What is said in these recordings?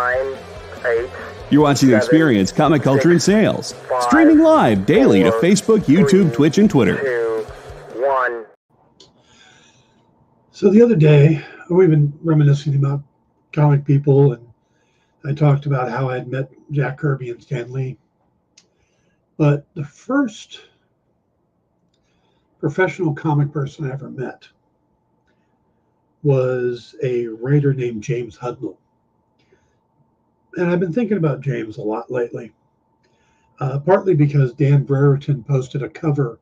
9, 8. You're watching Experience Comic Culture and Sales. Streaming live daily to Facebook, YouTube, Twitch, and Twitter. 2, 1. So the other day, we've been reminiscing about comic people, and I talked about how I'd met Jack Kirby and Stan Lee. But the first professional comic person I ever met was a writer named James Hudnall. And I've been thinking about James a lot lately, partly because Dan Brereton posted a cover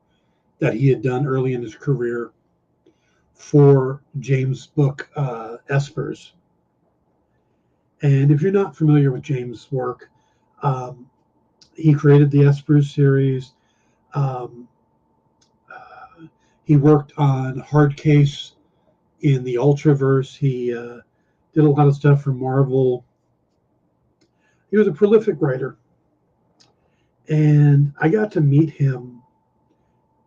that he had done early in his career for James' book, Espers. And if you're not familiar with James' work, he created the Espers series. He worked on Hard Case in the Ultraverse. He did a lot of stuff for Marvel. He was a prolific writer. And I got to meet him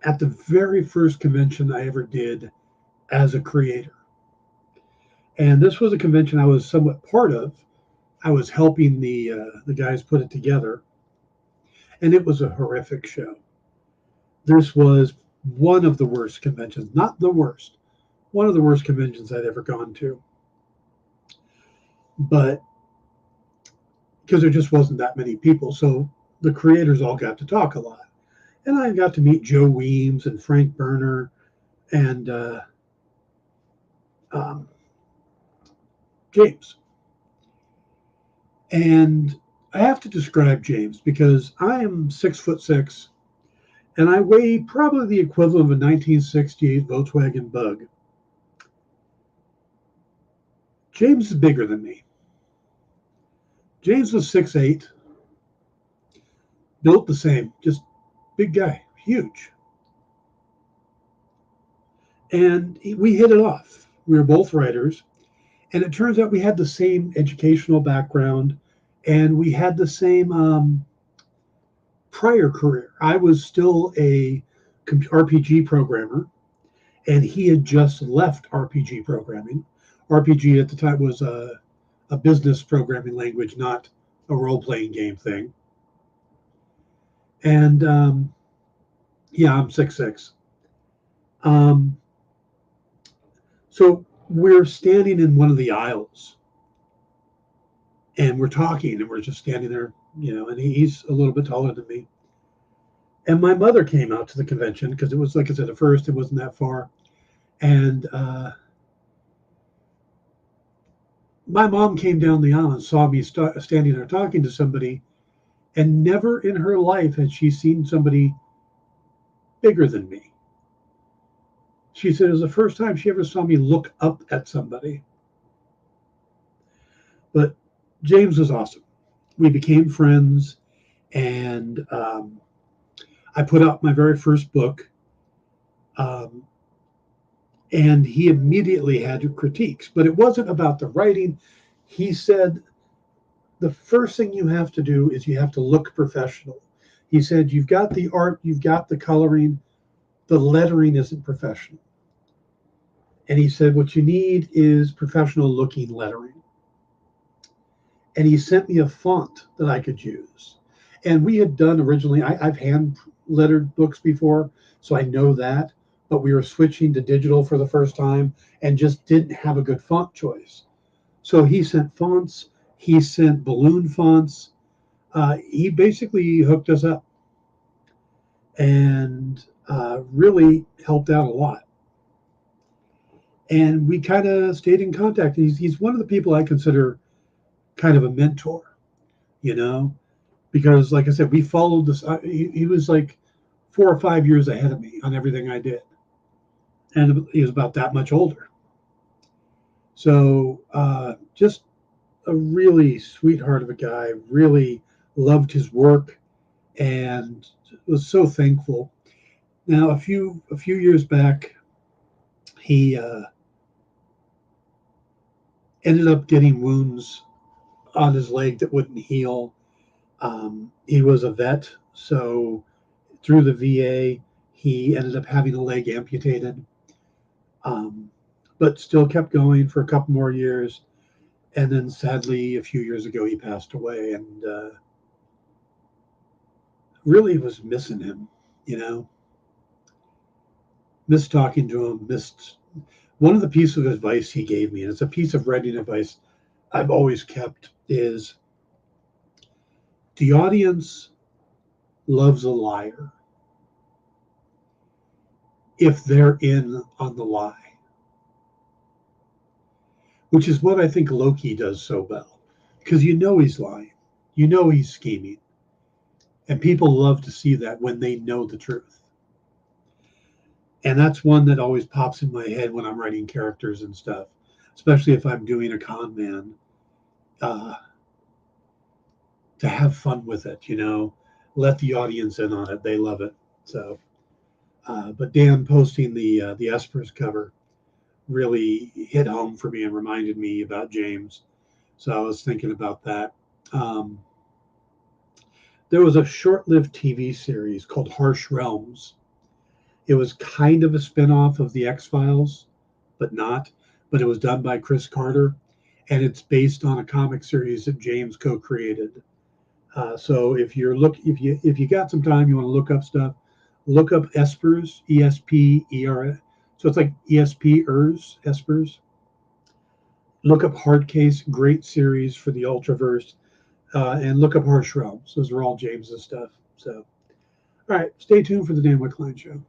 at the very first convention I ever did as a creator. And this was a convention I was somewhat part of. I was helping the guys put it together. And it was a horrific show. This was one of the worst conventions, not the worst, one of the worst conventions I'd ever gone to. But because there just wasn't that many people, so the creators all got to talk a lot. And I got to meet Joe Weems and Frank Berner and James. And I have to describe James because I am 6'6", and I weigh probably the equivalent of a 1968 Volkswagen Bug. James is bigger than me. James was 6'8", built the same, just big guy, huge. And we hit it off. We were both writers, and it turns out we had the same educational background, and we had the same prior career. I was still a RPG programmer, and he had just left RPG programming. RPG at the time was a business programming language, not a role-playing game thing. And yeah, I'm 6'6". So we're standing in one of the aisles, and we're talking, and we're just standing there, you know, and he's a little bit taller than me. And my mother came out to the convention because it was, like I said, at first it wasn't that far. And my mom came down the aisle and saw me standing there talking to somebody, and never in her life had she seen somebody bigger than me. She said it was the first time she ever saw me look up at somebody. But James was awesome. We became friends, and I put out my very first book, and he immediately had critiques, but it wasn't about the writing. He said, the first thing you have to do is you have to look professional. He said, you've got the art, you've got the coloring, the lettering isn't professional. And he said, what you need is professional looking lettering. And he sent me a font that I could use. And we had done originally, I've hand lettered books before, so I know that, but we were switching to digital for the first time and just didn't have a good font choice. So he sent fonts, he sent balloon fonts. He basically hooked us up and really helped out a lot. And we kind of stayed in contact. He's one of the people I consider kind of a mentor, you know, because like I said, we followed this. He was like 4 or 5 years ahead of me on everything I did. And he was about that much older. So just a really sweetheart of a guy, really loved his work and was so thankful. Now, a few years back, he ended up getting wounds on his leg that wouldn't heal. He was a vet, so through the VA, he ended up having a leg amputated, but still kept going for a couple more years. And then sadly, a few years ago, he passed away, and really was missing him, you know, missed talking to him, missed one of the pieces of advice he gave me, and it's a piece of writing advice I've always kept, is the audience loves a liar if they're in on the lie, which is what I think Loki does so well, because you know he's lying, you know he's scheming, and people love to see that when they know the truth. And that's one that always pops in my head when I'm writing characters and stuff, especially if I'm doing a con man, to have fun with it, you know, let the audience in on it. They love it. So, but Dan posting the Espers cover really hit home for me and reminded me about James. So I was thinking about that. There was a short-lived TV series called Harsh Realms. It was kind of a spin-off of the X-Files, but not. But it was done by Chris Carter, and it's based on a comic series that James co-created. So if you got some time, you want to look up stuff, look up Espers, ESPER. So it's like ESPers, Espers. Look up Hardcase, great series for the Ultraverse, and look up Harsh Realms. Those are all James's stuff. So, all right, stay tuned for the Dan Wickline Show.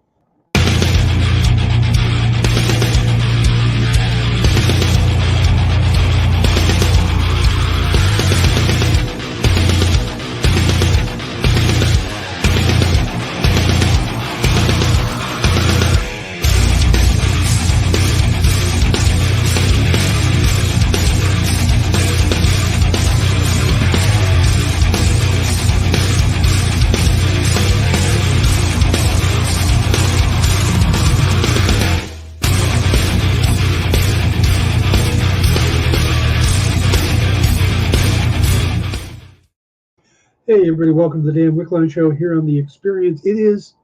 Hey, everybody, welcome to the Dan Wickline Show here on The Experience. It is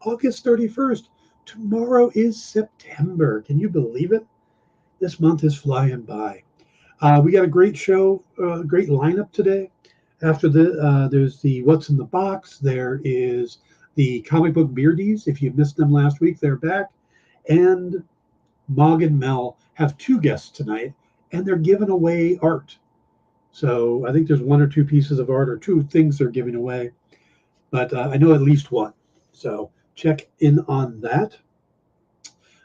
August 31st. Tomorrow is September. Can you believe it? This month is flying by. We got a great show, great lineup today. After there's the What's in the Box. There is the Comic Book Beardies. If you missed them last week, they're back. And Mog and Mel have two guests tonight, and they're giving away art. So I think there's one or two pieces of art or two things they're giving away, but I know at least one. So check in on that.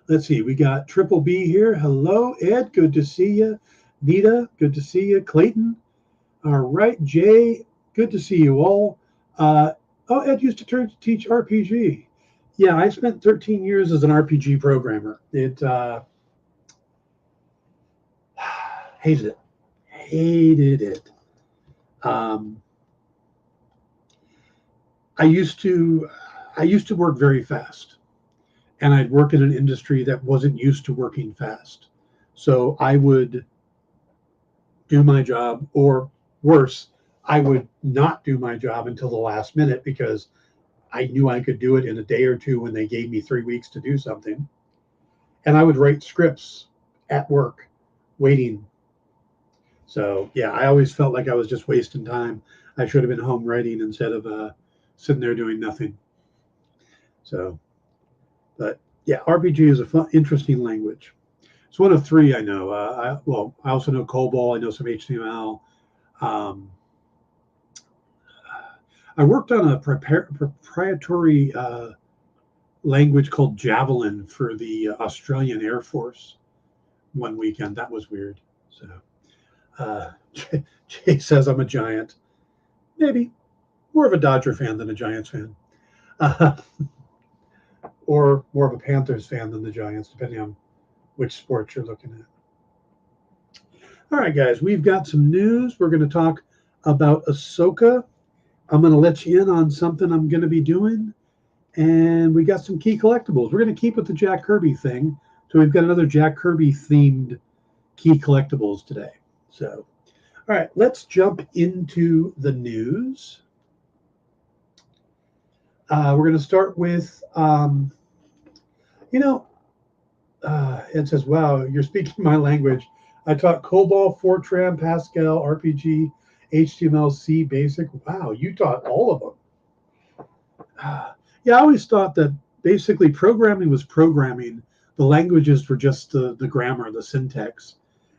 Let's see. We got Triple B here. Hello, Ed. Good to see you. Nita, good to see you. Clayton. All right, Jay. Good to see you all. Ed used to teach RPG. Yeah, I spent 13 years as an RPG programmer. Hated it. Hated it. I used to work very fast, and I'd work in an industry that wasn't used to working fast. So I would do my job, or worse, I would not do my job until the last minute because I knew I could do it in a day or two when they gave me 3 weeks to do something. And I would write scripts at work, waiting. So yeah, I always felt like I was just wasting time. I should have been home writing instead of sitting there doing nothing. So, but yeah, RPG is a fun, interesting language. It's one of three I know. I also know COBOL. I know some HTML. I worked on a proprietary language called Javelin for the Australian Air Force one weekend. That was weird. So. Jay says I'm a Giant. Maybe more of a Dodger fan than a Giants fan, or more of a Panthers fan than the Giants, depending on which sport you're looking at. All right, guys, we've got some news. We're going to talk about Ahsoka. I'm going to let you in on something I'm going to be doing, and we got some key collectibles. We're going to keep with the Jack Kirby thing, so we've got another Jack Kirby themed key collectibles today. So, all right, let's jump into the news. We're going to start with, Ed says, wow, you're speaking my language. I taught COBOL, Fortran, Pascal, RPG, HTML, C, Basic. Wow, you taught all of them. Yeah, I always thought that basically programming was programming. The languages were just the grammar, the syntax.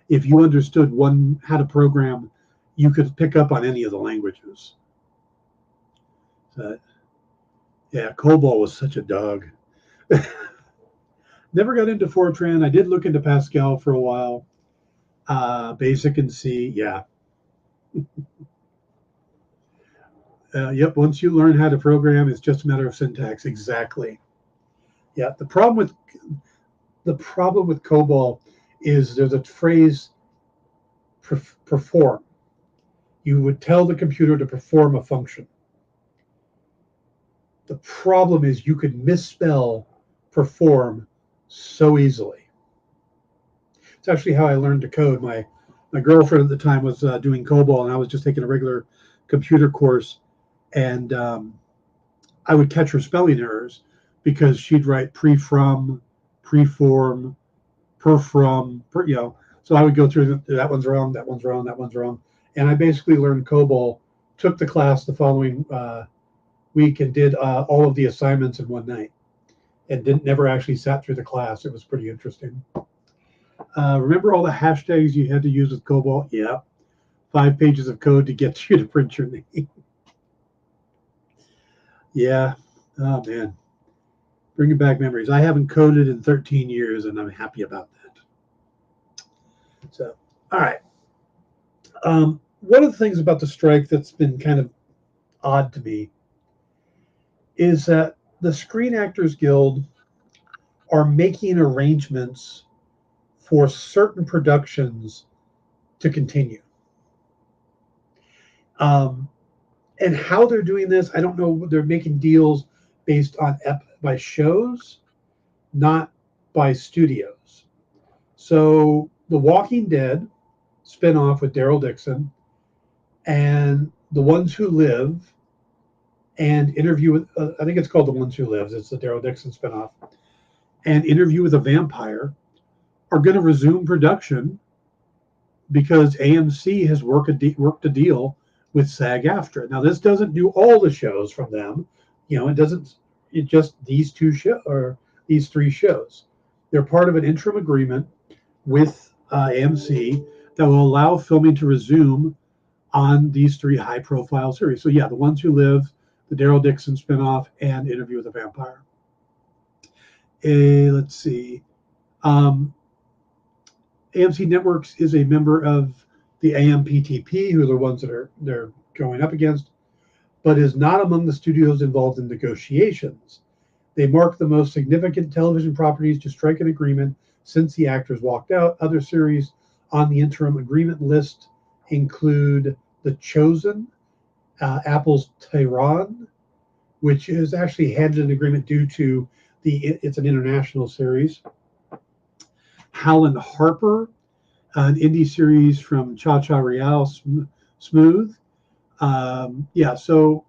If you understood how to program, you could pick up on any of the languages. But, yeah, COBOL was such a dog. Never got into Fortran. I did look into Pascal for a while. Basic and C, yeah. Yep, once you learn how to program, it's just a matter of syntax. Exactly. Yeah, the problem with COBOL is there's a phrase, perform. You would tell the computer to perform a function. The problem is you could misspell perform so easily. It's actually how I learned to code. My girlfriend at the time was doing COBOL, and I was just taking a regular computer course, and I would catch her spelling errors because she'd write pre-from, preform, per-from, so I would go through that one's wrong, that one's wrong, that one's wrong. And I basically learned COBOL, took the class the following week, and did all of the assignments in one night, and never actually sat through the class. It was pretty interesting. Remember all the hashtags you had to use with COBOL? Yeah. 5 pages of code to get you to print your name. Yeah. Oh, man. Bringing back memories. I haven't coded in 13 years, and I'm happy about that. So, all right. One of the things about the strike that's been kind of odd to me is that the Screen Actors Guild are making arrangements for certain productions to continue. And how they're doing this, I don't know. They're making deals based on by shows, not by studios. So The Walking Dead spinoff with Daryl Dixon, and The Ones Who Live, and Interview with, I think it's called The Ones Who Lives. It's the Daryl Dixon spinoff, and Interview with a Vampire are going to resume production because AMC has worked a deal with SAG-AFTRA. Now, this doesn't do all the shows from them. It doesn't. It just these these 3 shows. They're part of an interim agreement with AMC that will allow filming to resume on these 3 high-profile series. So, yeah, The Ones Who Live, the Daryl Dixon spinoff, and Interview with a Vampire. Let's see. AMC Networks is a member of the AMPTP, who are the ones that they're going up against, but is not among the studios involved in negotiations. They mark the most significant television properties to strike an agreement since the actors walked out. Other series on the interim agreement list include The Chosen, Apple's Tehran, which is actually had an agreement due to it's an international series. Howland Harper, an indie series from Cha Cha Real Smooth. So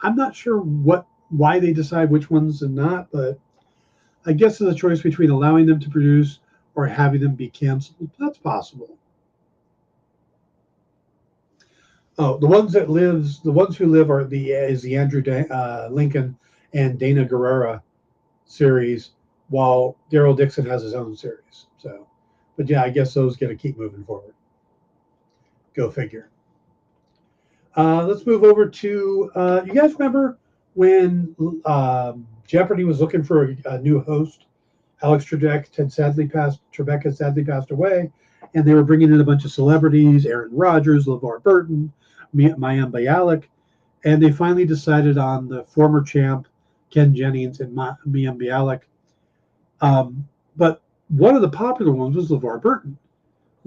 I'm not sure why they decide which ones and not, but I guess it's a choice between allowing them to produce or having them be canceled. That's possible. Oh, The Ones Who Live is the Andrew Lincoln and Dana Guerrera series, while Daryl Dixon has his own series. So, but yeah, I guess those going to keep moving forward. Go figure. Let's move over to you guys remember when Jeopardy was looking for a new host? Alex Trebek had sadly passed away, and they were bringing in a bunch of celebrities: Aaron Rodgers, LeVar Burton, Mayim Bialik, and they finally decided on the former champ Ken Jennings and Mayim Bialik. But one of the popular ones was LeVar Burton.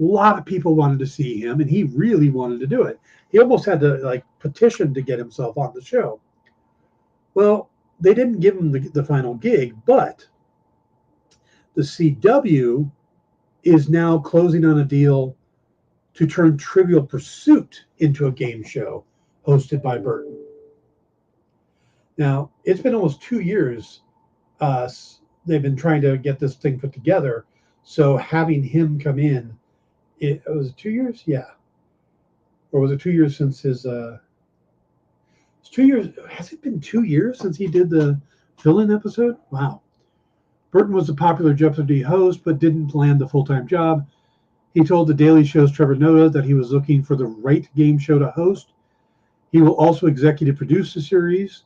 A lot of people wanted to see him, and he really wanted to do it. He almost had to petition to get himself on the show. Well, they didn't give him the final gig, but the CW is now closing on a deal to turn Trivial Pursuit into a game show hosted by Burton. Now, it's been almost 2 years. They've been trying to get this thing put together. So having him come in, it was 2 years, yeah, or was it 2 years since his? It's 2 years. Has it been 2 years since he did the fill-in episode? Wow. Burton was a popular Jeopardy host, but didn't land the full-time job. He told The Daily Show's Trevor Noah that he was looking for the right game show to host. He will also executive produce the series.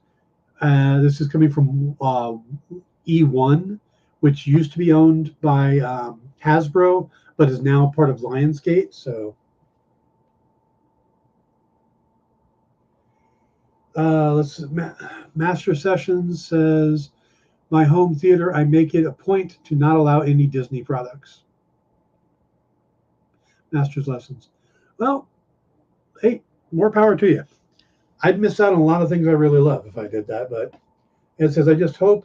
This is coming from E1, which used to be owned by Hasbro, but is now part of Lionsgate. So Master Sessions says, my home theater, I make it a point to not allow any Disney products. Master's Lessons. Well, hey, more power to you. I'd miss out on a lot of things I really love if I did that, but it says, I just hope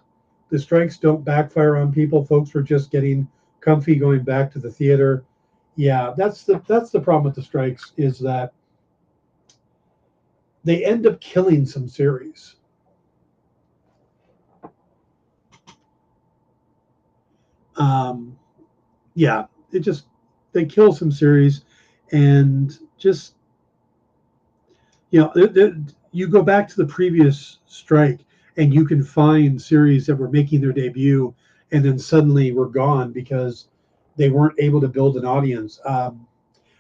the strikes don't backfire on people. Folks are just getting comfy going back to the theater. Yeah, that's the problem with the strikes, is that they end up killing some series. Yeah, they kill some series, and just, you go back to the previous strike and you can find series that were making their debut and then suddenly were gone because they weren't able to build an audience.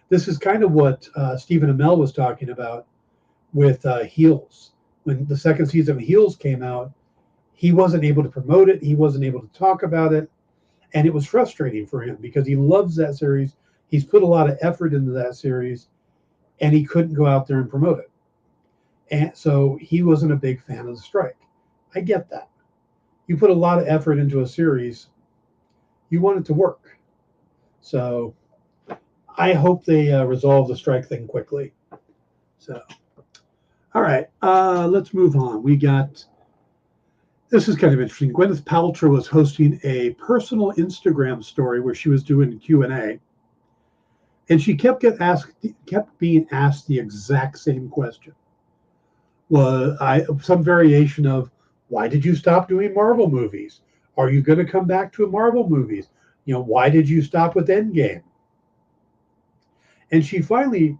This is kind of what Stephen Amell was talking about with Heels. When the second season of Heels came out, he wasn't able to promote it. He wasn't able to talk about it. And it was frustrating for him because he loves that series. He's put a lot of effort into that series, and he couldn't go out there and promote it. And so he wasn't a big fan of the strike. I get that. You put a lot of effort into a series, you want it to work. So I hope they resolve the strike thing quickly. So, all right, let's move on. This is kind of interesting. Gwyneth Paltrow was hosting a personal Instagram story where she was doing Q&A, and she kept being asked the exact same question. Some variation of, why did you stop doing Marvel movies? Are you going to come back to Marvel movies? Why did you stop with Endgame? And she finally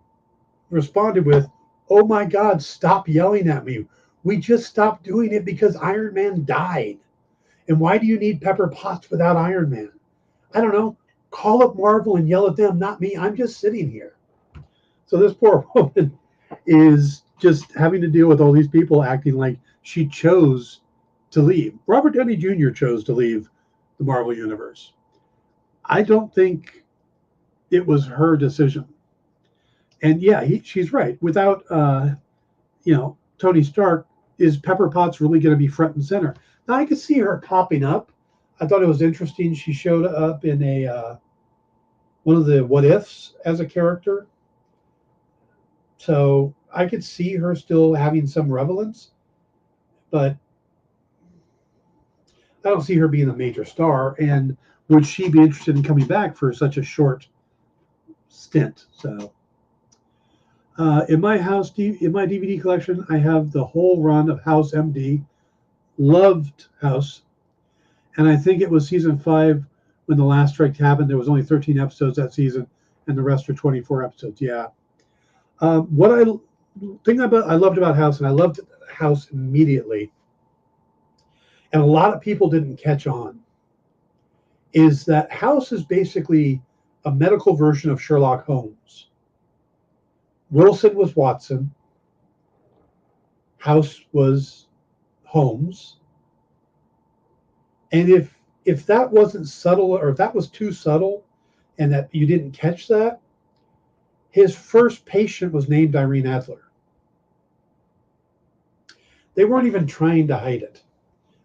responded with, oh my God, stop yelling at me. We just stopped doing it because Iron Man died. And why do you need Pepper Potts without Iron Man? I don't know. Call up Marvel and yell at them, not me. I'm just sitting here. So this poor woman is just having to deal with all these people acting like she chose to leave. Robert Downey Jr. chose to leave the Marvel Universe. I don't think it was her decision. And yeah, she's right. Without, Tony Stark, is Pepper Potts really going to be front and center? Now, I could see her popping up. I thought it was interesting. She showed up in one of the What Ifs as a character. So I could see her still having some relevance, but I don't see her being a major star. And would she be interested in coming back for such a short stint? So in my DVD collection, I have the whole run of House MD. Loved House, and I think it was season 5 when the last strike happened. There was only 13 episodes that season, and the rest are 24 episodes. Yeah. What I loved about House, and I loved House immediately, and a lot of people didn't catch on, is that House is basically a medical version of Sherlock Holmes. Wilson was Watson. House was Holmes. And if that wasn't subtle, or if that was too subtle and that you didn't catch that, his first patient was named Irene Adler. They weren't even trying to hide it.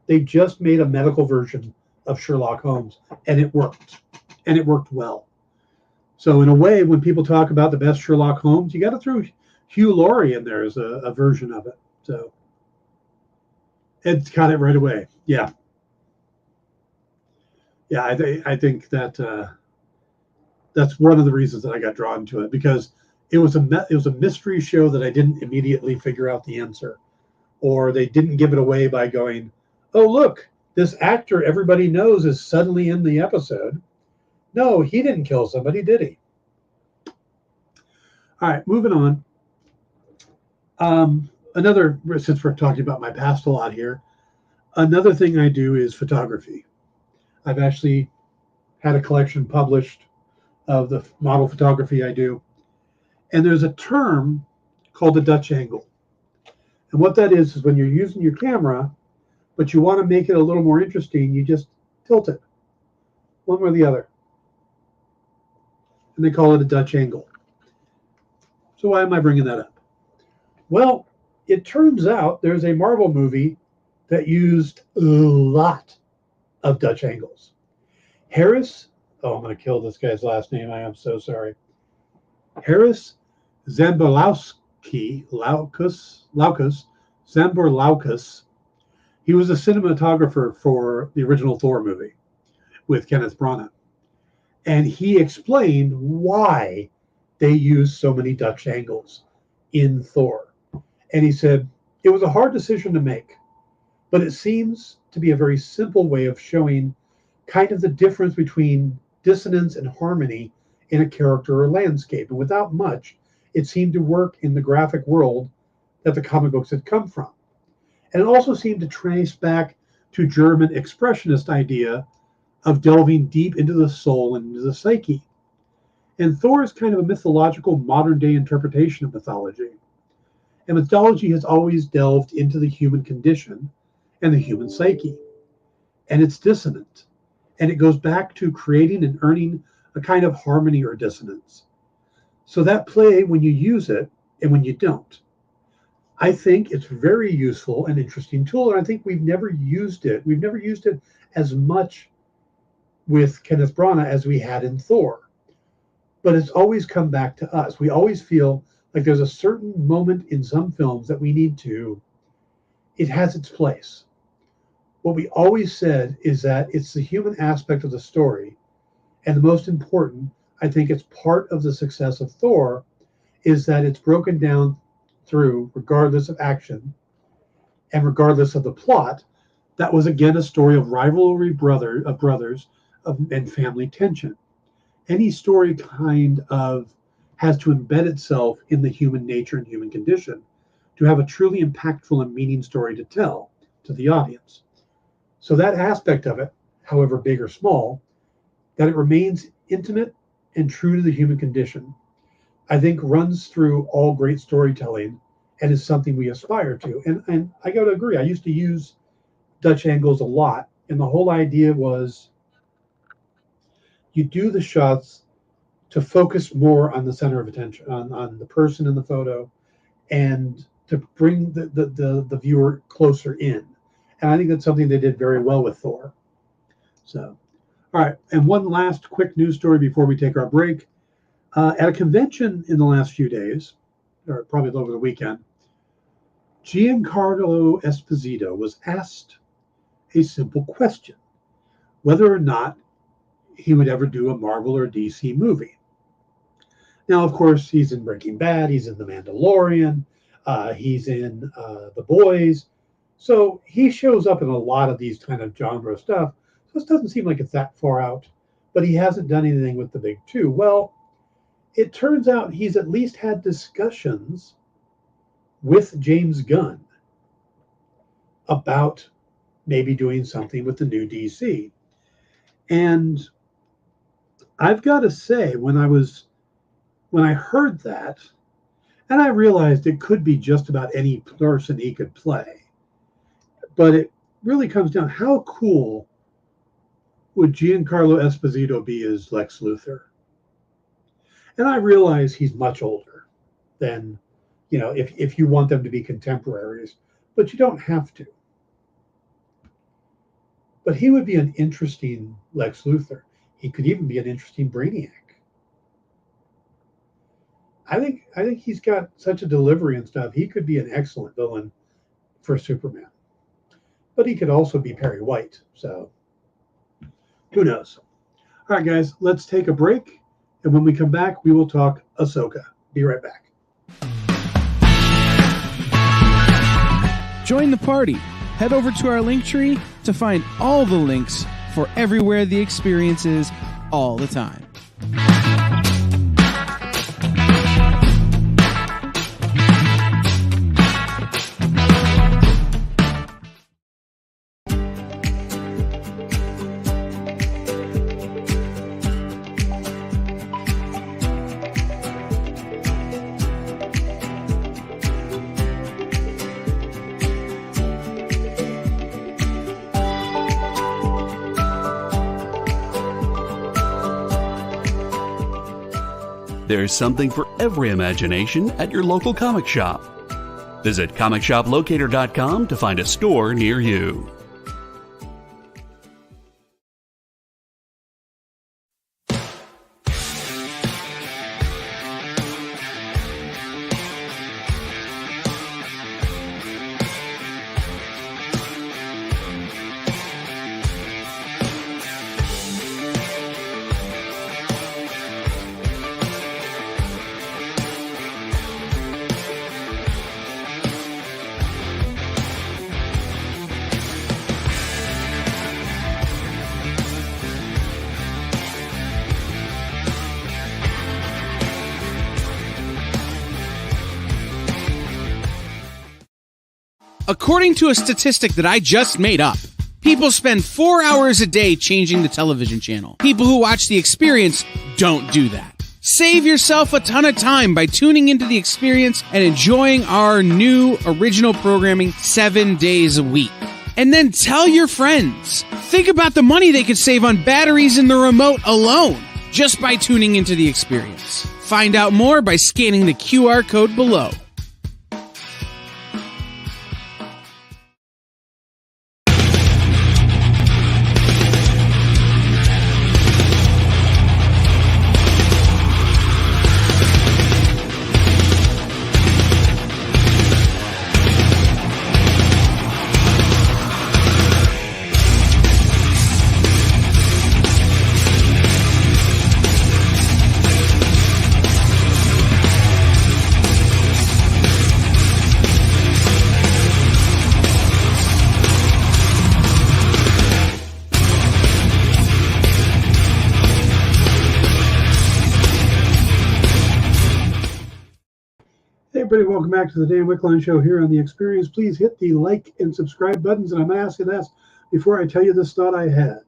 They just made a medical version of Sherlock Holmes, and it worked. And it worked well. So in a way, when people talk about the best Sherlock Holmes, you got to throw Hugh Laurie in there as a version of it. So Ed caught it right away. Yeah. Yeah, I think that that's one of the reasons that I got drawn to it, because it was a mystery show that I didn't immediately figure out the answer, or they didn't give it away by going, oh, look, this actor everybody knows is suddenly in the episode. No, he didn't kill somebody, did he? All right, moving on. Another, since we're talking about my past a lot here, another thing I do is photography. I've actually had a collection published of the model photography I do. And there's a term called the Dutch angle. And what that is when you're using your camera, but you want to make it a little more interesting, you just tilt it one way or the other. And they call it a Dutch angle. So why am I bringing that up? Well, it turns out there's a Marvel movie that used a lot of Dutch angles. Harris, I'm going to kill this guy's last name. I am so sorry. Harris Zamborowski, Zamborowski. He was a cinematographer for the original Thor movie with Kenneth Branagh. And he explained why they used so many Dutch angles in Thor. And he said, it was a hard decision to make, but it seems to be a very simple way of showing kind of the difference between dissonance and harmony in a character or landscape. And without much, it seemed to work in the graphic world that the comic books had come from. And it also seemed to trace back to German expressionist idea of delving deep into the soul and into the psyche. And Thor is kind of a mythological modern day interpretation of mythology. And mythology has always delved into the human condition and the human psyche. And it's dissonant. And it goes back to creating and earning a kind of harmony or dissonance. So that play when you use it and when you don't. I think it's a very useful and interesting tool. And I think we've never used it. We've never used it as much with Kenneth Branagh as we had in Thor. But it's always come back to us. We always feel like there's a certain moment in some films that we need to, it has its place. What we always said is that it's the human aspect of the story. And the most important, I think it's part of the success of Thor, is that it's broken down through, regardless of action and regardless of the plot, that was again a story of rivalry of brothers and family tension. Any story kind of has to embed itself in the human nature and human condition to have a truly impactful and meaning story to tell to the audience. So that aspect of it, however big or small, that it remains intimate and true to the human condition, I think runs through all great storytelling and is something we aspire to. And I got to agree, I used to use Dutch angles a lot. And the whole idea was you do the shots to focus more on the center of attention, on the person in the photo, and to bring the viewer closer in. And I think that's something they did very well with Thor. So, all right. And one last quick news story before we take our break. At a convention in the last few days, or probably over the weekend, Giancarlo Esposito was asked a simple question, whether or not he would ever do a Marvel or DC movie. Now, of course, he's in Breaking Bad, he's in The Mandalorian, he's in The Boys. So he shows up in a lot of these kind of genre stuff. So it doesn't seem like it's that far out, but he hasn't done anything with the big two. Well, it turns out he's at least had discussions with James Gunn about maybe doing something with the new DC. And I've got to say, when I heard that, and I realized it could be just about any person he could play, but it really comes down, how cool would Giancarlo Esposito be as Lex Luthor? And I realize he's much older than, if you want them to be contemporaries, but you don't have to. But he would be an interesting Lex Luthor. He could even be an interesting Brainiac. I think he's got such a delivery and stuff. He could be an excellent villain for Superman. But he could also be Perry White. So who knows? All right, guys, let's take a break. And when we come back, we will talk Ahsoka. Be right back. Join the party. Head over to our link tree to find all the links for everywhere the experience is, all the time. There's something for every imagination at your local comic shop. Visit comicshoplocator.com to find a store near you. According to a statistic that I just made up, people spend 4 hours a day changing the television channel. People who watch The Experience don't do that. Save yourself a ton of time by tuning into The Experience and enjoying our new original programming 7 days a week. And then tell your friends. Think about the money they could save on batteries in the remote alone just by tuning into The Experience. Find out more by scanning the QR code below. Everybody, welcome back to the Dan Wickline Show here on The Experience. Please hit the like and subscribe buttons. And I'm going to ask you this before I tell you this thought I had.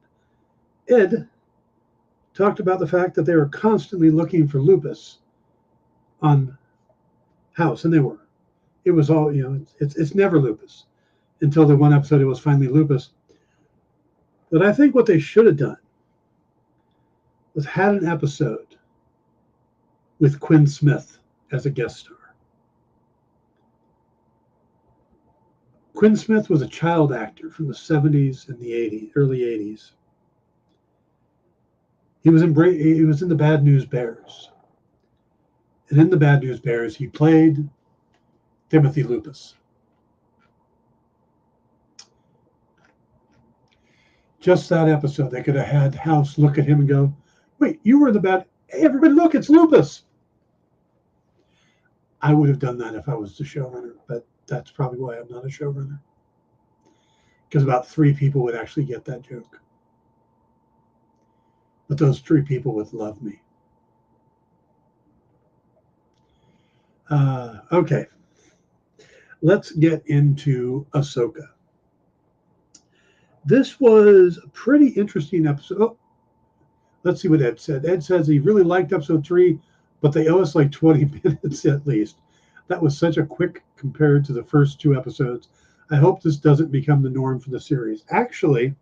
Ed talked about the fact that they were constantly looking for lupus on House, and they were. It was all, it's never lupus until the one episode it was finally lupus. But I think what they should have done was had an episode with Quinn Smith as a guest star. Quinn Smith was a child actor from the 70s and the 80s, early 80s. He was in the Bad News Bears. And in the Bad News Bears, he played Timothy Lupus. Just that episode, they could have had House look at him and go, wait, you were in the Bad... Hey, everybody look, it's Lupus. I would have done that if I was the showrunner, but that's probably why I'm not a showrunner. Because about 3 people would actually get that joke. But those 3 people would love me. Okay. Let's get into Ahsoka. This was a pretty interesting episode. Oh, let's see what Ed said. Ed says he really liked episode 3, but they owe us like 20 minutes at least. That was such a quick compared to the first 2 episodes. I hope this doesn't become the norm for the series. Actually,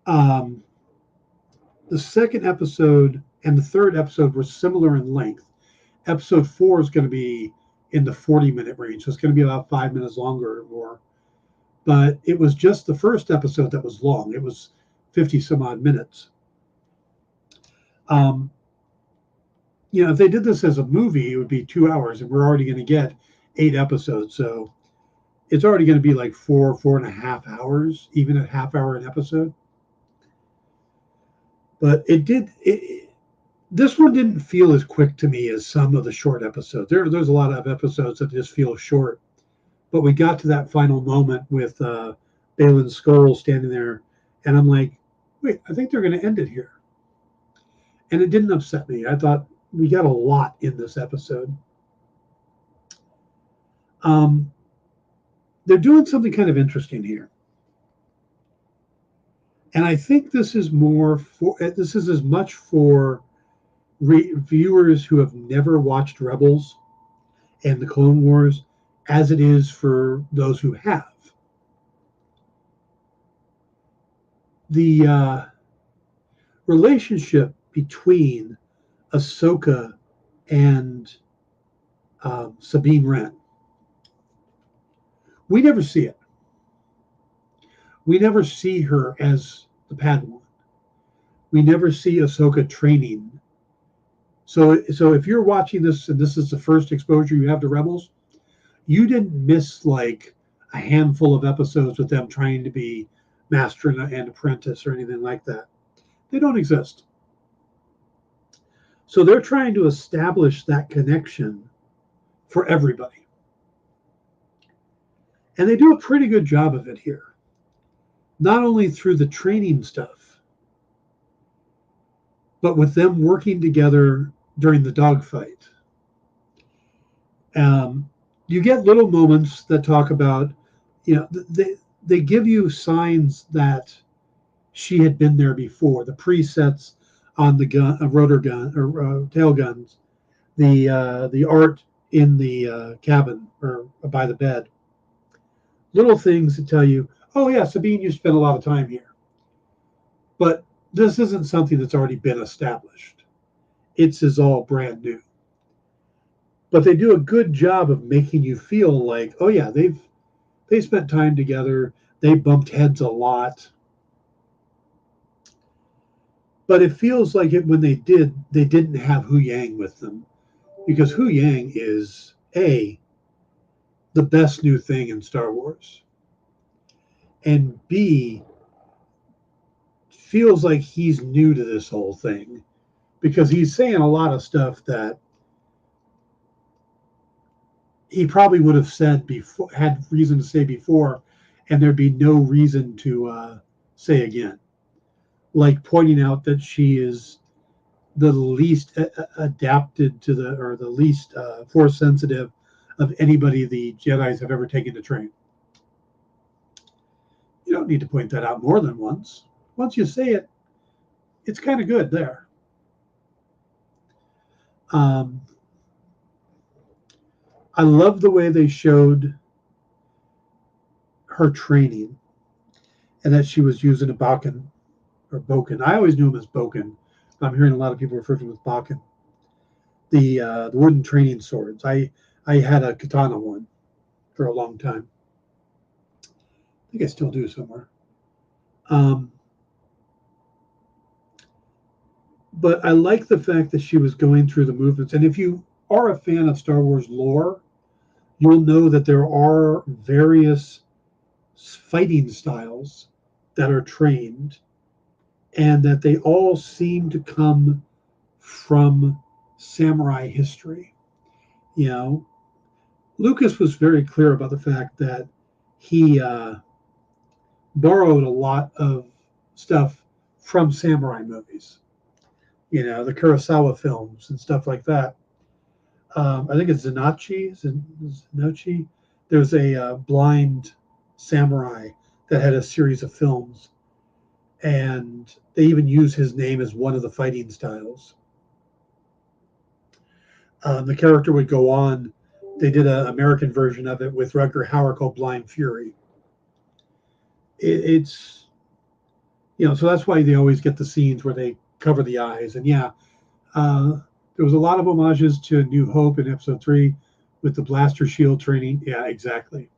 the second episode and the third episode were similar in length. Episode 4 is going to be in the 40-minute range, so it's going to be about 5 minutes longer or more. But it was just the first episode that was long. It was 50 some odd minutes. If they did this as a movie, it would be 2 hours, and we're already going to get 8 episodes. So it's already going to be like 4.5 hours, even a half hour an episode. But this one didn't feel as quick to me as some of the short episodes. There's a lot of episodes that just feel short. But we got to that final moment with Baylan Skoll standing there, and I'm like, wait, I think they're going to end it here. And it didn't upset me. I thought we got a lot in this episode. They're doing something kind of interesting here. And I think this is as much for viewers who have never watched Rebels and the Clone Wars as it is for those who have. The relationship between Ahsoka and Sabine Wren, we never see it. We never see her as the Padawan. We never see Ahsoka training. So if you're watching this and this is the first exposure you have to Rebels, you didn't miss like a handful of episodes with them trying to be master and apprentice or anything like that. They don't exist. So they're trying to establish that connection for everybody. And they do a pretty good job of it here. Not only through the training stuff, but with them working together during the dogfight. You get little moments that talk about, they give you signs that she had been there before. The presets on the gun, rotor gun or tail guns, the art in the cabin or by the bed. Little things that tell you, oh yeah, Sabine, you spent a lot of time here. But this isn't something that's already been established. It's all brand new. But they do a good job of making you feel like, oh yeah, they spent time together. They bumped heads a lot. But it feels like when they didn't have Hu Yang with them, because Hu Yang is the best new thing in Star Wars, and B, feels like he's new to this whole thing because he's saying a lot of stuff that he probably would have said before, had reason to say before, and there'd be no reason to say again. Like pointing out that she is the least adapted to the least force sensitive of anybody the Jedis have ever taken to train. You don't need to point that out more than once. Once you say it, it's kind of good there. I love the way they showed her training and that she was using a Bakken or Boken. I always knew him as Boken, but I'm hearing a lot of people refer to him as Bakken. The wooden training swords. I had a katana one for a long time. I think I still do somewhere. But I like the fact that she was going through the movements. And if you are a fan of Star Wars lore, you'll know that there are various fighting styles that are trained and that they all seem to come from samurai history. Lucas was very clear about the fact that he borrowed a lot of stuff from samurai movies. The Kurosawa films and stuff like that. I think it's Zenochi. There's a blind samurai that had a series of films, and they even use his name as one of the fighting styles. The character would go on. They did an American version of it with Rutger Hauer called Blind Fury. It's so that's why they always get the scenes where they cover the eyes. And there was a lot of homages to New Hope in Episode 3 with the blaster shield training. Yeah, exactly.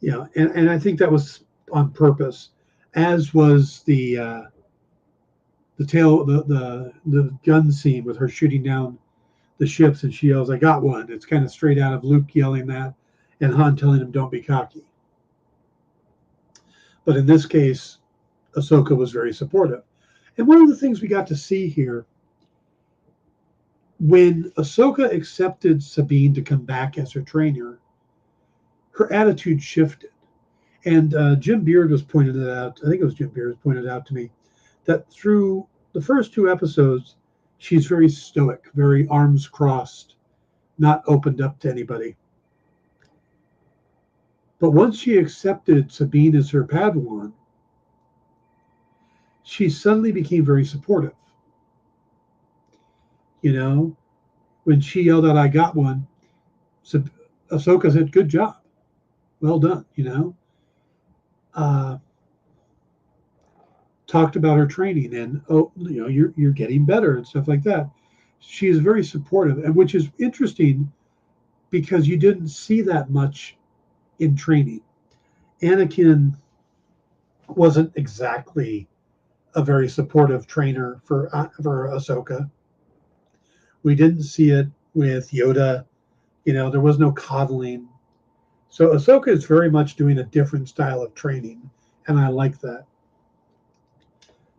And I think that was on purpose, as was the gun scene with her shooting down the ships, and she yells, "I got one." It's kind of straight out of Luke yelling that, and Han telling him, "Don't be cocky." But in this case, Ahsoka was very supportive. And one of the things we got to see here, when Ahsoka accepted Sabine to come back as her trainer, her attitude shifted. And Jim Beard was pointed it out. I think it was Jim Beard pointed out to me that through the first 2 episodes, she's very stoic, very arms crossed, not opened up to anybody. But once she accepted Sabine as her Padawan, she suddenly became very supportive. You know, when she yelled out, "I got one," Ahsoka said, "Good job. Well done," you know. Talked about her training and, oh, you know, you're getting better and stuff like that. She is very supportive, and which is interesting because you didn't see that much in training. Anakin wasn't exactly a very supportive trainer for Ahsoka. We didn't see it with Yoda. You know, there was no coddling. So Ahsoka is very much doing a different style of training, and I like that.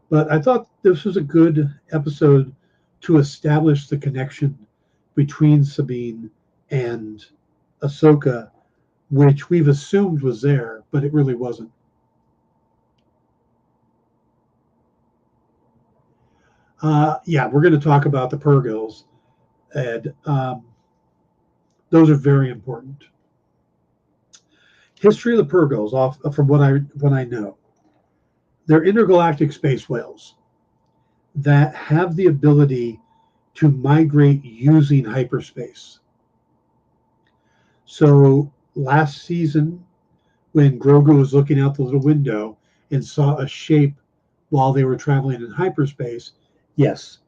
But I thought this was a good episode to establish the connection between Sabine and Ahsoka, which we've assumed was there, but it really wasn't. Yeah, we're going to talk about the Purgils, Ed. Those are very important. History of the Purgils, from what I know, they're intergalactic space whales that have the ability to migrate using hyperspace. So last season, when Grogu was looking out the little window and saw a shape while they were traveling in hyperspace, yes,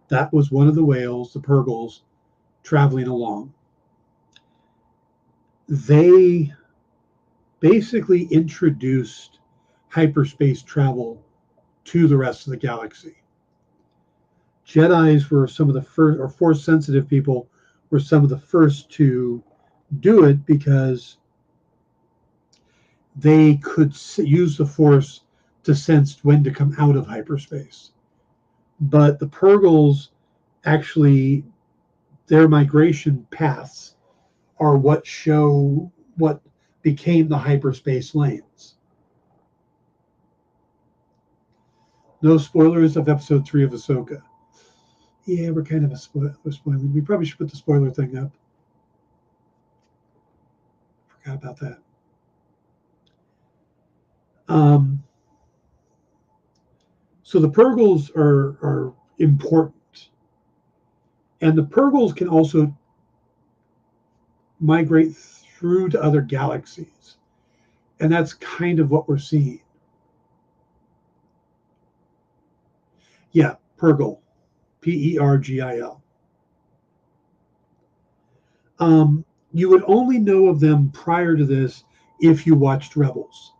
that was one of the whales, the Purgils, traveling along. They basically introduced hyperspace travel to the rest of the galaxy. Jedis were some of the first, or Force sensitive people were some of the first to do it because they could use the Force to sense when to come out of hyperspace. But the Purgils, actually, their migration paths are what show what became the hyperspace lanes. No spoilers of episode 3 of Ahsoka. Yeah, we're kind of spoiling. We probably should put the spoiler thing up. Forgot about that. So the Purgils are important. And the Purgils can also migrate through to other galaxies. And that's kind of what we're seeing. Yeah, Purgil. Pergil. You would only know of them prior to this if you watched Rebels.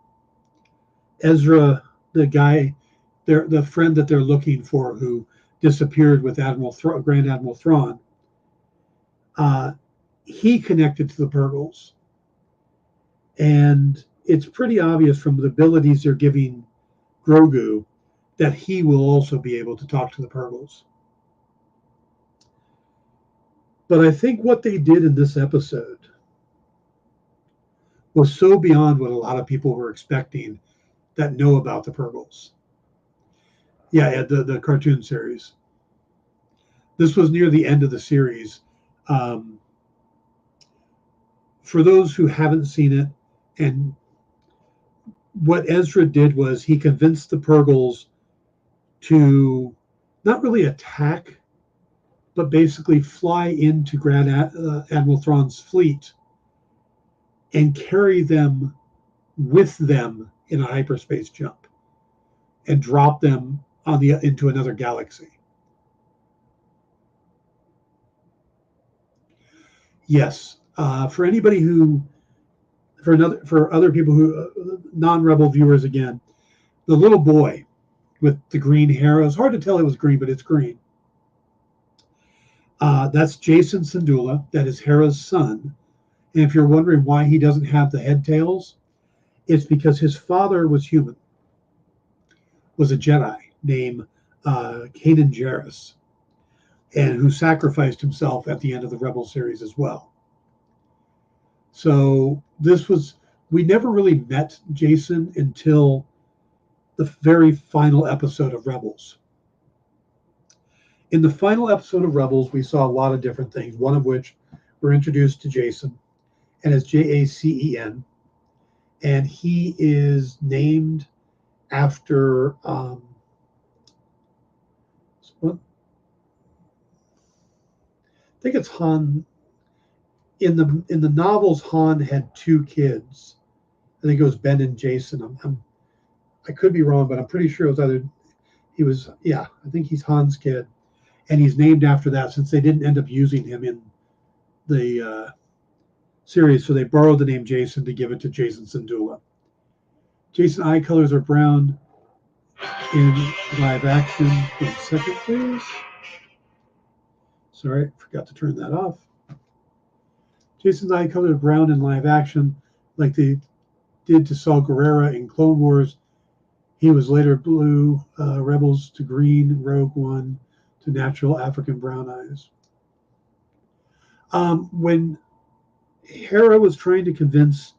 Ezra, the guy, the friend that they're looking for who disappeared with Grand Admiral Thrawn, he connected to the Purgils. And it's pretty obvious from the abilities they're giving Grogu that he will also be able to talk to the Purgils. But I think what they did in this episode was so beyond what a lot of people were expecting that know about the Purgils. Yeah, the cartoon series. This was near the end of the series. For those who haven't seen it, and what Ezra did was he convinced the Purgils to not really attack, but basically fly into Grand Admiral Thrawn's fleet and carry them with them in a hyperspace jump and drop them into another galaxy. Yes, for anybody for other people who non-Rebel viewers again, the little boy with the green hair, it's hard to tell it was green, but it's green. That's Jason Syndulla. That is Hera's son. And if you're wondering why he doesn't have the head tails, it's because his father was human, was a Jedi named Kanan Jarrus, and who sacrificed himself at the end of the Rebel series as well. So this was we never really met Jason until the very final episode of Rebels. In the final episode of Rebels, we saw a lot of different things, one of which we're introduced to Jason, and it's Jacen. And he is named after I think it's Han. In the novels, Han had 2 kids. I think it was Ben and Jason. I could be wrong, but I'm pretty sure it was I think he's Han's kid, and he's named after that since they didn't end up using him in the series, so they borrowed the name Jason to give it to Jason Syndulla. Jason eye colors are brown in live action. 1 second, please. Sorry, I forgot to turn that off. Jason's eye color is brown in live action, like they did to Saw Gerrera in Clone Wars. He was later blue, Rebels to green, Rogue One to natural African brown eyes. When Hera was trying to convince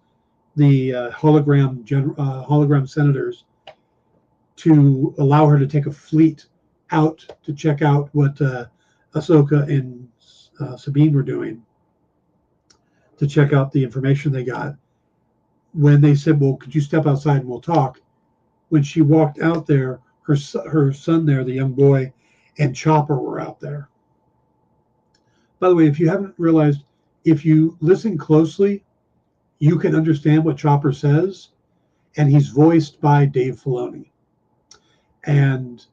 the hologram senators to allow her to take a fleet out to check out what Ahsoka and Sabine were doing, to check out the information they got. When they said, well, could you step outside and we'll talk? When she walked out there, her son there, the young boy, and Chopper were out there. By the way, if you haven't realized, if you listen closely, you can understand what Chopper says, and he's voiced by Dave Filoni. And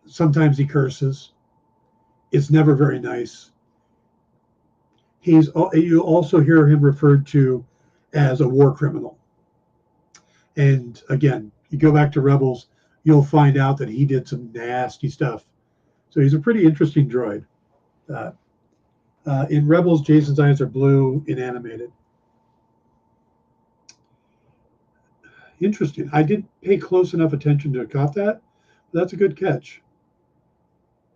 sometimes he curses. It's never very nice. You also hear him referred to as a war criminal. And again, you go back to Rebels, you'll find out that he did some nasty stuff. So he's a pretty interesting droid. In Rebels, Jason's eyes are blue in animated. Interesting. I didn't pay close enough attention to caught that. But that's a good catch.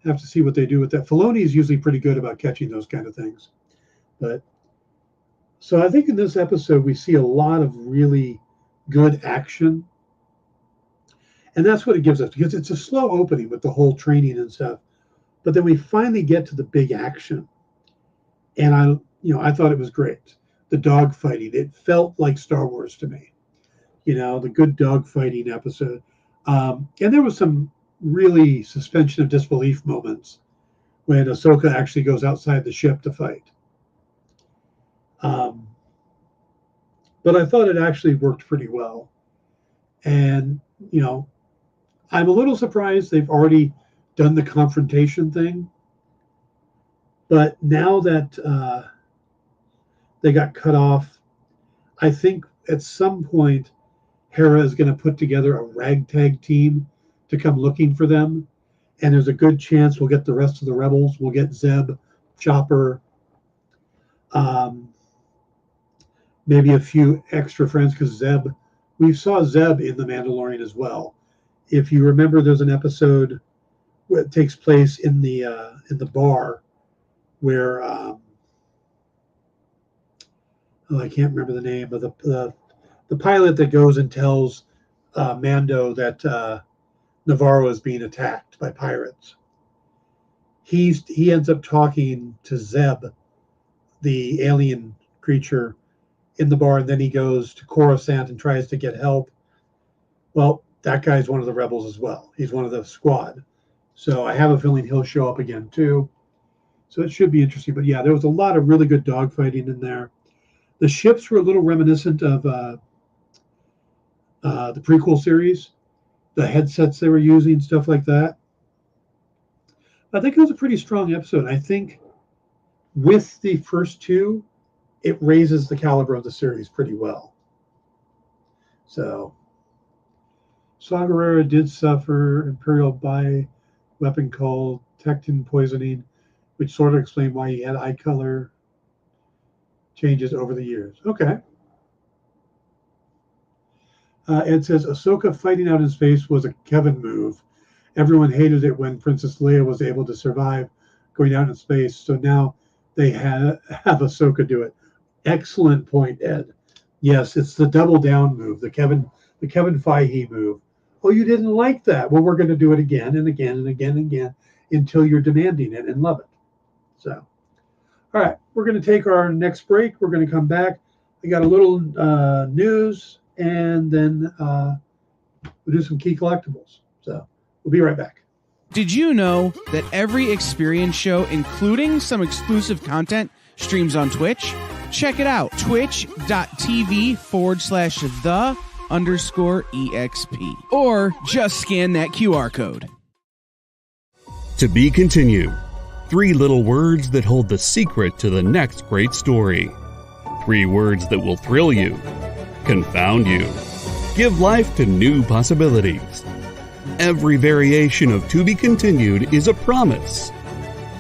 Have to see what they do with that. Filoni is usually pretty good about catching those kind of things. But so I think in this episode we see a lot of really good action. And that's what it gives us, because it's a slow opening with the whole training and stuff. But then we finally get to the big action. And I thought it was great. The dog fighting, it felt like Star Wars to me. The good dog fighting episode. And there was some really suspension of disbelief moments when Ahsoka actually goes outside the ship to fight. But I thought it actually worked pretty well. And, I'm a little surprised they've already done the confrontation thing. But now that they got cut off, I think at some point Hera is going to put together a ragtag team to come looking for them. And there's a good chance we'll get the rest of the rebels. We'll get Zeb, Chopper, maybe a few extra friends, because we saw Zeb in The Mandalorian as well. If you remember, there's an episode where it takes place in the bar where I can't remember the name of the pilot that goes and tells Mando that Navarro is being attacked by pirates. He ends up talking to Zeb, the alien creature, in the bar, and then he goes to Coruscant and tries to get help. Well, that guy's one of the rebels as well. He's one of the squad. So I have a feeling he'll show up again too. So it should be interesting. But yeah, there was a lot of really good dogfighting in there. The ships were a little reminiscent of the prequel series, the headsets they were using, stuff like that. I think it was a pretty strong episode. I think with the first two, it raises the caliber of the series pretty well. So, Saw Gerrera did suffer Imperial bioweapon called Tecton poisoning, which sort of explained why he had eye color changes over the years. Okay. Ed says, Ahsoka fighting out in space was a Kevin move. Everyone hated it when Princess Leia was able to survive going out in space. So now they have Ahsoka do it. Excellent point, Ed. Yes, it's the double down move, the Kevin Feige move. Oh, you didn't like that? Well, we're going to do it again and again and again and again until you're demanding it and love it. So, all right, we're going to take our next break. We're going to come back. We got a little news, and then we'll do some key collectibles. So we'll be right back. Did you know that every experience show, including some exclusive content, streams on Twitch? Check it out, twitch.tv/the_EXP. Or just scan that QR code. To be continued. 3 little words that hold the secret to the next great story. 3 words that will thrill you, confound you, give life to new possibilities. Every variation of To Be Continued is a promise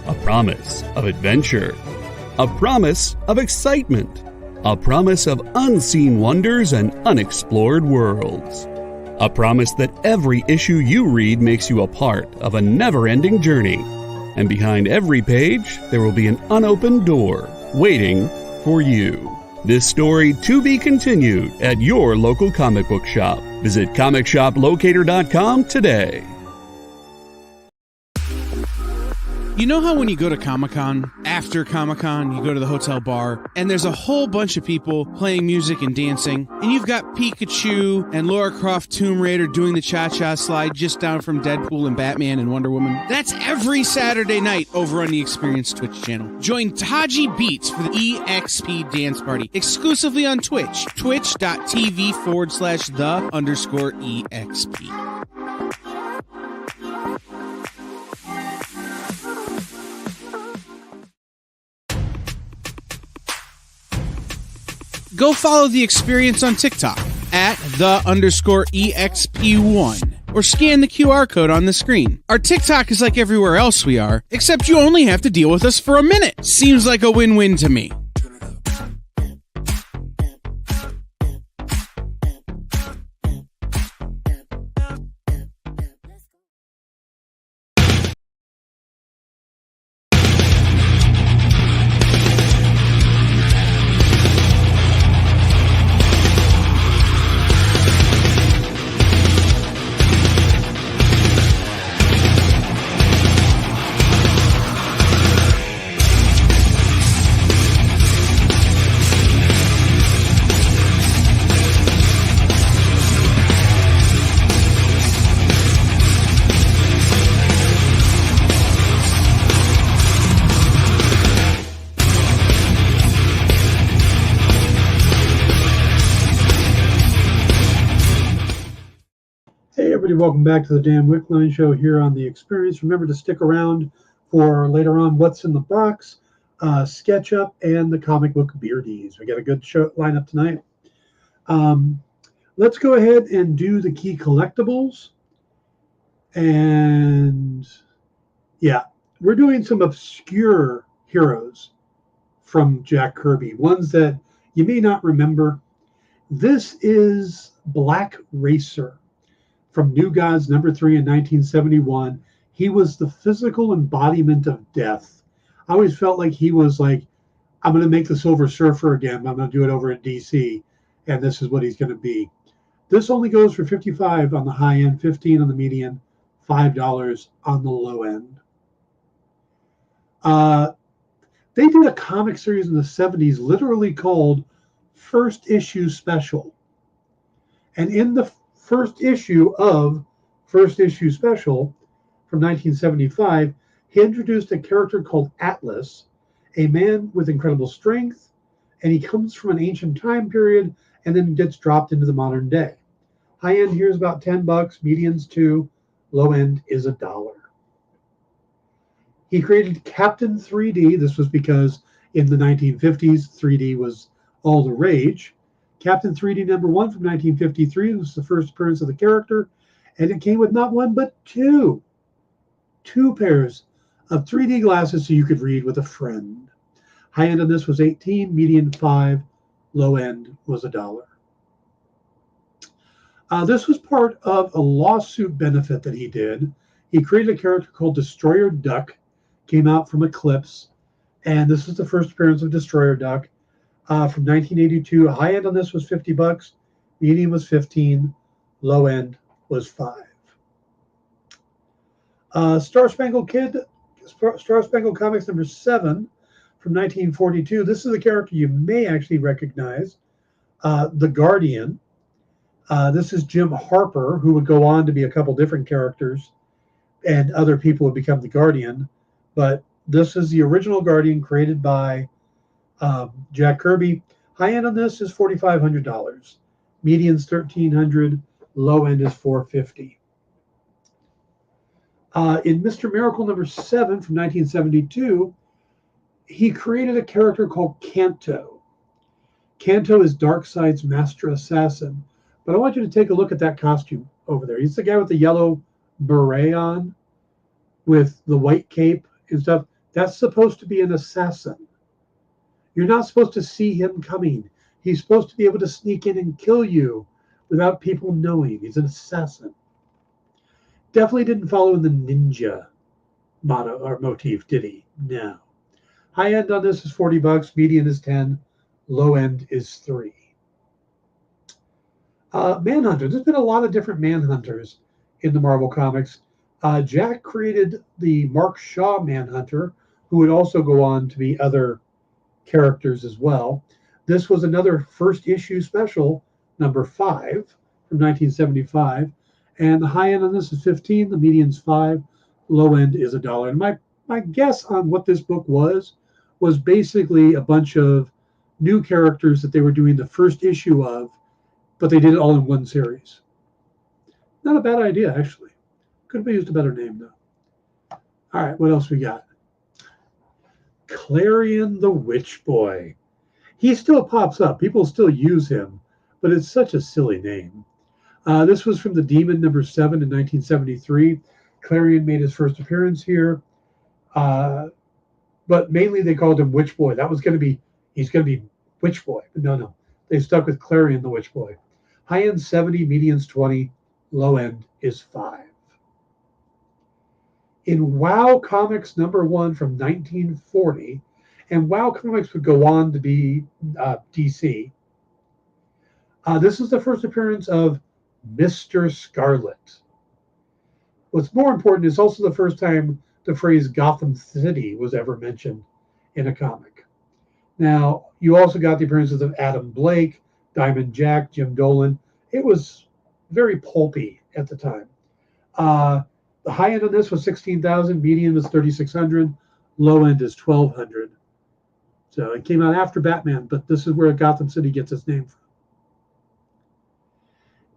of adventure, a promise of excitement, a promise of unseen wonders and unexplored worlds, a promise that every issue you read makes you a part of a never-ending journey, and behind every page there will be an unopened door waiting for you. This story to be continued at your local comic book shop. Visit comicshoplocator.com today. You know how when you go to Comic-Con, after Comic-Con, you go to the hotel bar, and there's a whole bunch of people playing music and dancing, and you've got Pikachu and Lara Croft Tomb Raider doing the cha-cha slide just down from Deadpool and Batman and Wonder Woman? That's every Saturday night over on the Experience Twitch channel. Join Taji Beats for the EXP Dance Party, exclusively on Twitch, twitch.tv/the_EXP. Go follow the Experience on TikTok at @the_EXP1 or scan the QR code on the screen. Our TikTok is like everywhere else we are, except you only have to deal with us for a minute. Seems like a win-win to me. Welcome back to the Dan Wickline Show here on the Experience. Remember to stick around for later on What's in the Box, Sketch Up, and the comic book Beardies. We got a good show lineup tonight. Let's go ahead and do the key collectibles. And yeah, we're doing some obscure heroes from Jack Kirby, ones that you may not remember. This is Black Racer from New Gods number 3 in 1971. He was the physical embodiment of death. I always felt like he was like, I'm going to make the Silver Surfer again, but I'm going to do it over in DC, and this is what he's going to be. This only goes for $55 on the high end, $15 on the median, $5 on the low end. They did a comic series in the 70s literally called First Issue Special. And in the first issue of First Issue Special from 1975, he introduced a character called Atlas, a man with incredible strength, and he comes from an ancient time period and then gets dropped into the modern day. High end here is about $10, median's $2, low end is $1. He created Captain 3D. This was because in the 1950s, 3D was all the rage. Captain 3D number 1 from 1953 was the first appearance of the character, and it came with not one but two pairs of 3D glasses so you could read with a friend. High end on this was $18, median $5, low end was $1. This was part of a lawsuit benefit that he did. He created a character called Destroyer Duck, came out from Eclipse, and this is the first appearance of Destroyer Duck. from 1982. High end on this was $50. Medium was 15. Low end was 5. Star Spangled Comics number 7 from 1942. This is a character you may actually recognize, the Guardian. This is Jim Harper, who would go on to be a couple different characters, and other people would become the Guardian. But this is the original Guardian created by Jack Kirby. High end on this is $4,500. Median's $1,300. Low end is $450. In Mr. Miracle number 7 from 1972, he created a character called Kanto. Kanto is Darkseid's master assassin. But I want you to take a look at that costume over there. He's the guy with the yellow beret on with the white cape and stuff. That's supposed to be an assassin. You're not supposed to see him coming. He's supposed to be able to sneak in and kill you without people knowing. He's an assassin. Definitely didn't follow in the ninja motto or motif, did he? No. High end on this is $40. Median is 10. Low end is 3. Manhunter. There's been a lot of different Manhunters in the Marvel Comics. Jack created the Mark Shaw Manhunter, who would also go on to be other characters as well. This was another first issue special, number 5 from 1975. And the high end on this is 15, the median's 5, low end is $1. And my guess on what this book was basically a bunch of new characters that they were doing the first issue of, but they did it all in one series. Not a bad idea, actually. Could have used a better name, though. All right, what else we got? Clarion the Witch Boy. He still pops up. People still use him, but it's such a silly name. This was from the Demon number 7 in 1973. Clarion made his first appearance here, but mainly they called him Witch Boy. That was going to be, he's going to be Witch Boy. But no. They stuck with Clarion the Witch Boy. High end 70, median's 20, low end is 5. In WoW Comics number 1 from 1940, and WoW Comics would go on to be DC. This is the first appearance of Mr. Scarlet. What's more important is also the first time the phrase Gotham City was ever mentioned in a comic. Now, you also got the appearances of Adam Blake, Diamond Jack, Jim Dolan. It was very pulpy at the time. The high end on this was $16,000, median was $3,600, low end is $1,200. So it came out after Batman, but this is where Gotham City gets its name from.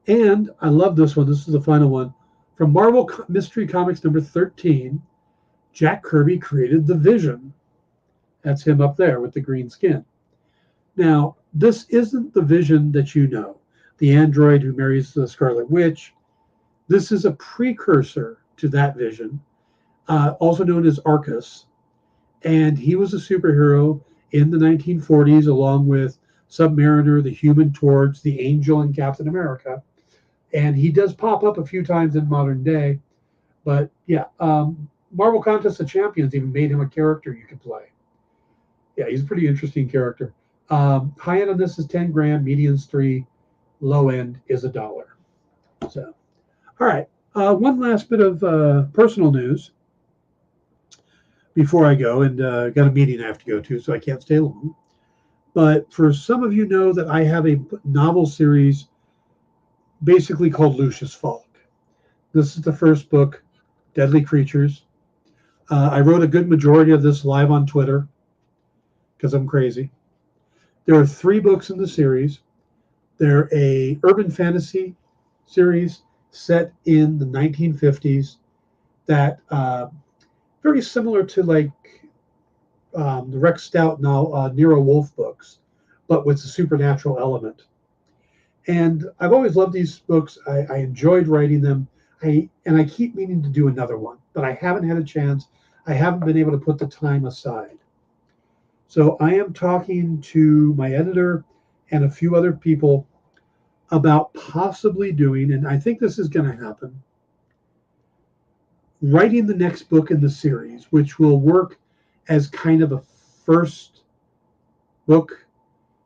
And I love this one. This is the final one. From Marvel Mystery Comics number 13, Jack Kirby created the Vision. That's him up there with the green skin. Now, this isn't the Vision that you know, the android who marries the Scarlet Witch. This is a precursor to that Vision, also known as Arcus. And he was a superhero in the 1940s, along with Submariner, the Human Torch, the Angel, and Captain America. And he does pop up a few times in modern day. But yeah, Marvel Contest of Champions even made him a character you could play. Yeah, he's a pretty interesting character. High end on this is 10 grand, median's 3, low end is $1. So, all right. One last bit of personal news before I go, and got a meeting I have to go to, so I can't stay long. But for some of you know that I have a novel series basically called Lucius Falk. This is the first book, Deadly Creatures. I wrote a good majority of this live on Twitter because I'm crazy. There are 3 books in the series. They're a urban fantasy series set in the 1950s that very similar to like the Rex Stout Nero Wolfe books, but with the supernatural element. And I've always loved these books. I enjoyed writing them. And I keep meaning to do another one, but I haven't had a chance. I haven't been able to put the time aside. So I am talking to my editor and a few other people about possibly doing, and I think this is going to happen, writing the next book in the series, which will work as kind of a first book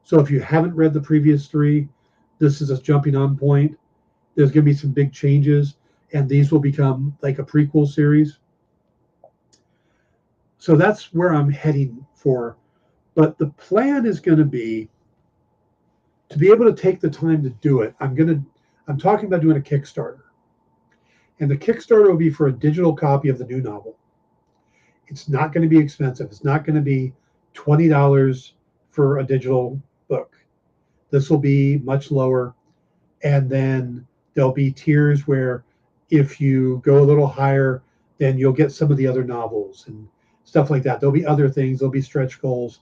So if you haven't read the previous 3, this is a jumping on point. There's going to be some big changes, and these will become like a prequel series. So that's where I'm heading for. But the plan is going to be able to take the time to do it. I'm talking about doing a Kickstarter. And the Kickstarter will be for a digital copy of the new novel. It's not going to be expensive. It's not going to be $20 for a digital book. This will be much lower. And then there'll be tiers where if you go a little higher, then you'll get some of the other novels and stuff like that. There'll be other things. There'll be stretch goals.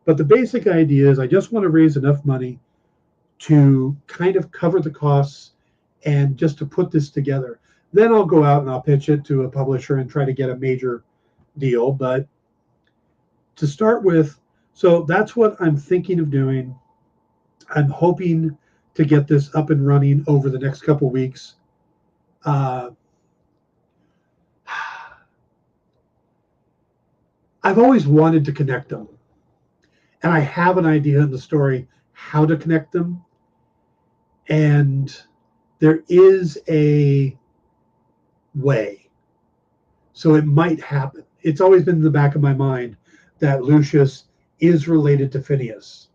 But the basic idea is I just want to raise enough money to kind of cover the costs and just to put this together. Then I'll go out and I'll pitch it to a publisher and try to get a major deal. But to start with, so that's what I'm thinking of doing. I'm hoping to get this up and running over the next couple weeks. I've always wanted to connect them. And I have an idea in the story how to connect them. And there is a way. So it might happen. It's always been in the back of my mind that Lucius is related to Phineas.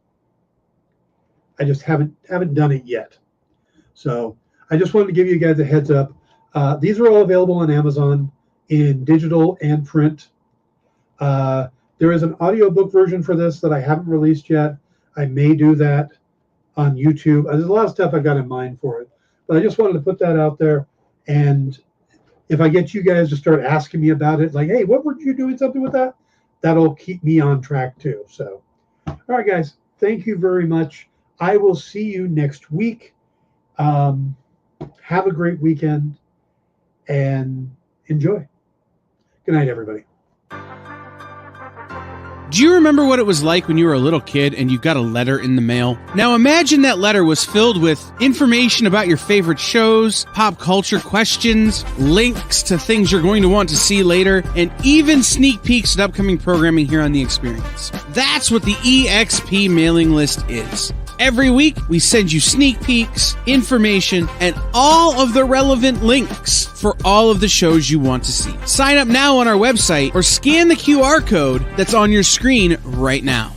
I just haven't done it yet. So I just wanted to give you guys a heads up. These are all available on Amazon in digital and print. There is an audiobook version for this that I haven't released yet. I may do that on YouTube. There's a lot of stuff I've got in mind for it. But I just wanted to put that out there. And if I get you guys to start asking me about it, like, hey, what were you doing something with that? That'll keep me on track too. So, all right, guys, thank you very much. I will see you next week. Have a great weekend and enjoy. Good night, everybody. Do you remember what it was like when you were a little kid and you got a letter in the mail? Now imagine that letter was filled with information about your favorite shows, pop culture questions, links to things you're going to want to see later, and even sneak peeks at upcoming programming here on The Experience. That's what the EXP mailing list is. Every week, we send you sneak peeks, information, and all of the relevant links for all of the shows you want to see. Sign up now on our website or scan the QR code that's on your screen right now.